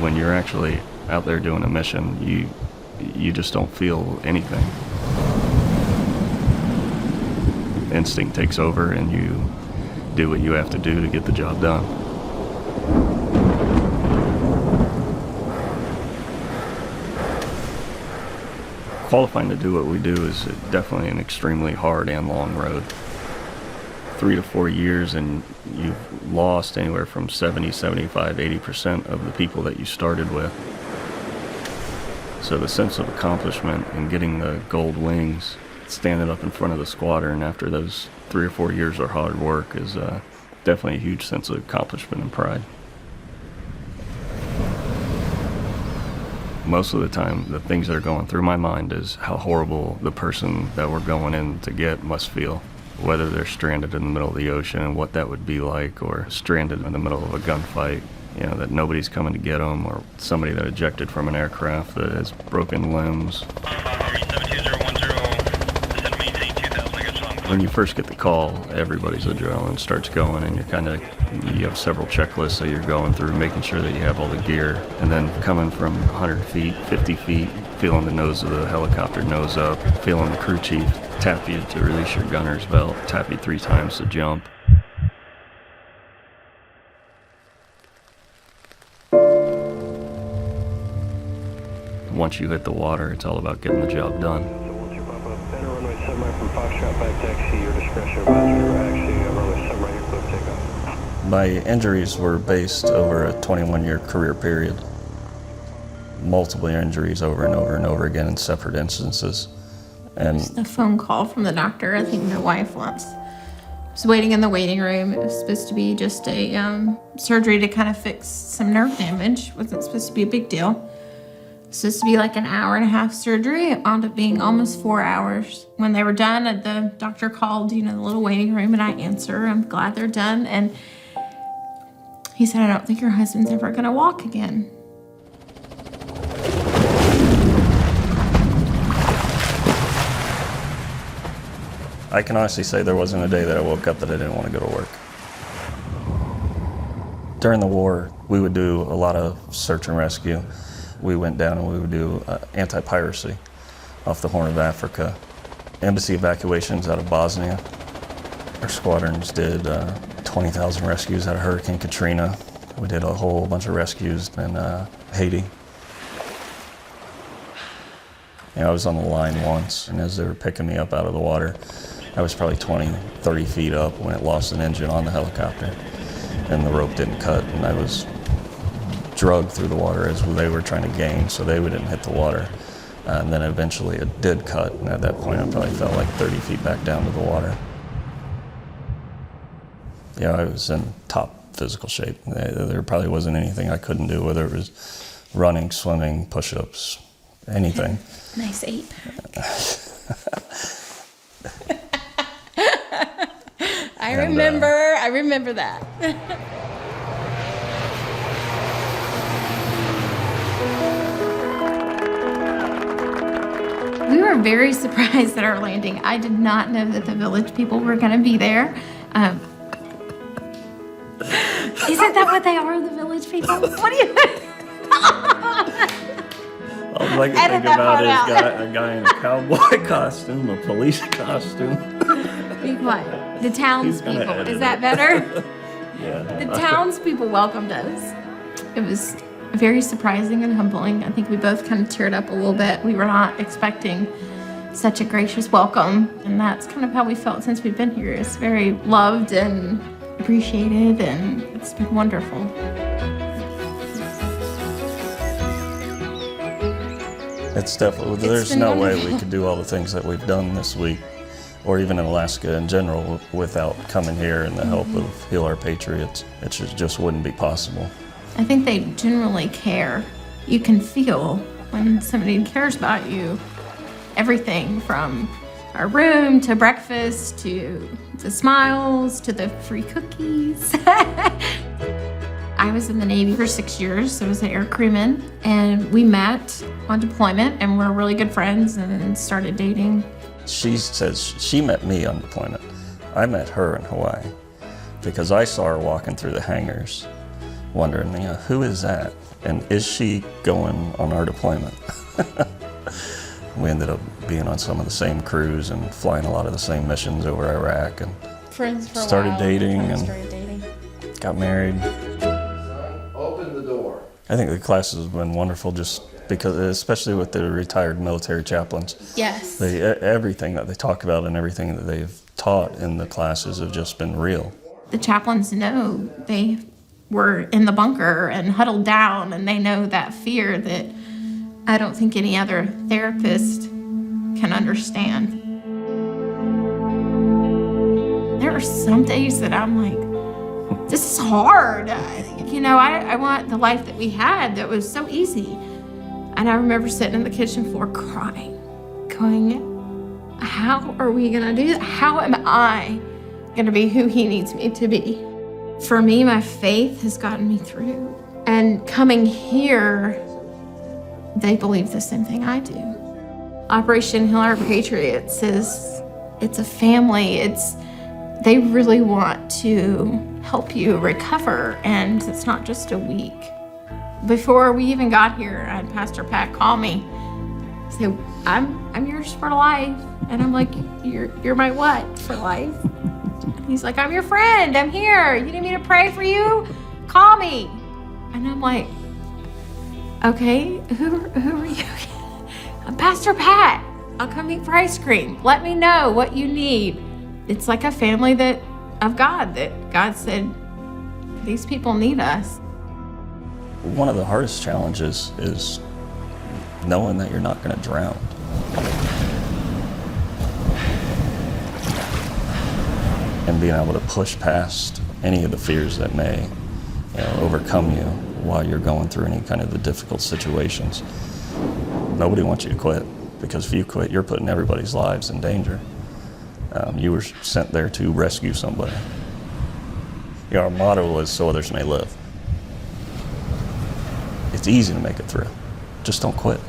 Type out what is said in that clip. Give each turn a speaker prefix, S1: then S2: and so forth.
S1: when you're actually out there doing a mission, you just don't feel anything. Instinct takes over and you do what you have to do to get the job done. Qualifying to do what we do is definitely an extremely hard and long road. 3 to 4 years, and you've lost anywhere from 70, 75, 80% of the people that you started with. So the sense of accomplishment and getting the gold wings, standing up in front of the squadron after those 3 or 4 years of hard work is definitely a huge sense of accomplishment and pride. Most of the time, the things that are going through my mind is how horrible the person that we're going in to get must feel. Whether they're stranded in the middle of the ocean and what that would be like, or stranded in the middle of a gunfight, you know, that nobody's coming to get them, or somebody that ejected from an aircraft that has broken limbs. When you first get the call, everybody's adrenaline starts going, and you have several checklists that you're going through, making sure that you have all the gear. And then coming from 100 feet, 50 feet, feeling the nose of the helicopter nose up, feeling the crew chief tap you to release your gunner's belt, tap you 3 times to jump. Once you hit the water, it's all about getting the job done. My injuries were based over a 21-year career period. Multiple injuries over and over and over again in separate instances. And
S2: just a phone call from the doctor. I think my wife was waiting in the waiting room. It was supposed to be just a surgery to kind of fix some nerve damage. It wasn't supposed to be a big deal. It was supposed to be like an 1.5-hour surgery. It wound up being almost 4 hours. When they were done, the doctor called, the little waiting room, and I answer. I'm glad they're done. And he said, "I don't think your husband's ever going to walk again."
S1: I can honestly say there wasn't a day that I woke up that I didn't want to go to work. During the war, we would do a lot of search and rescue. We went down and we would do anti-piracy off the Horn of Africa. Embassy evacuations out of Bosnia. Our squadrons did 20,000 rescues out of Hurricane Katrina. We did a whole bunch of rescues in Haiti. I was on the line once, and as they were picking me up out of the water, I was probably 20, 30 feet up when it lost an engine on the helicopter, and the rope didn't cut, and I was drugged through the water as they were trying to gain, so they wouldn't hit the water. And then eventually it did cut, and at that point I probably fell like 30 feet back down to the water. I was in top physical shape. There probably wasn't anything I couldn't do, whether it was running, swimming, push-ups, anything.
S2: Nice ape. I remember that. We were very surprised at our landing. I did not know that the village people were going to be there. Isn't that what they are, the village people? What do you
S1: All I can think about is a guy in a cowboy costume, a police costume.
S2: Be quiet. The townspeople. Is that better?
S1: Yeah.
S2: The townspeople welcomed us. It was very surprising and humbling. I think we both kind of teared up a little bit. We were not expecting such a gracious welcome. And that's kind of how we felt since we've been here. It's very loved and appreciated, and it's been wonderful.
S1: It's definitely, there's no way we could do all the things that we've done this week, or even in Alaska in general, without coming here and the help of Heal Our Patriots. It just wouldn't be possible.
S2: I think they generally care. You can feel when somebody cares about you. Everything from our room to breakfast to the smiles to the free cookies. I was in the Navy for 6 years. I was an air crewman, and we met on deployment, and we're really good friends and started dating.
S1: She says she met me on deployment. I met her in Hawaii because I saw her walking through the hangars, wondering, who is that? And is she going on our deployment? We ended up being on some of the same crews and flying a lot of the same missions over Iraq, and
S2: Friends for
S1: Started
S2: a while.
S1: dating
S2: Friends
S1: and-
S2: started dating.
S1: got married.
S3: Son, open the door.
S1: I think the class has been wonderful, just because, especially with the retired military chaplains.
S2: Yes.
S1: Everything that they talk about and everything that they've taught in the classes have just been real.
S2: The chaplains know they were in the bunker and huddled down, and they know that fear that I don't think any other therapist can understand. There are some days that I'm like, this is hard. I want the life that we had that was so easy. And I remember sitting in the kitchen floor crying, going, how are we gonna do that? How am I gonna be who he needs me to be? For me, my faith has gotten me through. And coming here, they believe the same thing I do. Operation Heal Our Patriots it's a family. They really want to help you recover, and it's not just a week. Before we even got here, I had Pastor Pat call me, say, I'm yours for life. And I'm like, you're my what for life? And he's like, I'm your friend. I'm here. You need me to pray for you? Call me. And I'm like, okay, who are you? I'm Pastor Pat. I'll come eat for ice cream. Let me know what you need. It's like a family of God, that God said, these people need us.
S1: One of the hardest challenges is knowing that you're not going to drown. And being able to push past any of the fears that may overcome you while you're going through any kind of the difficult situations. Nobody wants you to quit, because if you quit, you're putting everybody's lives in danger. You were sent there to rescue somebody. Our motto is, so others may live. It's easy to make it through. Just don't quit.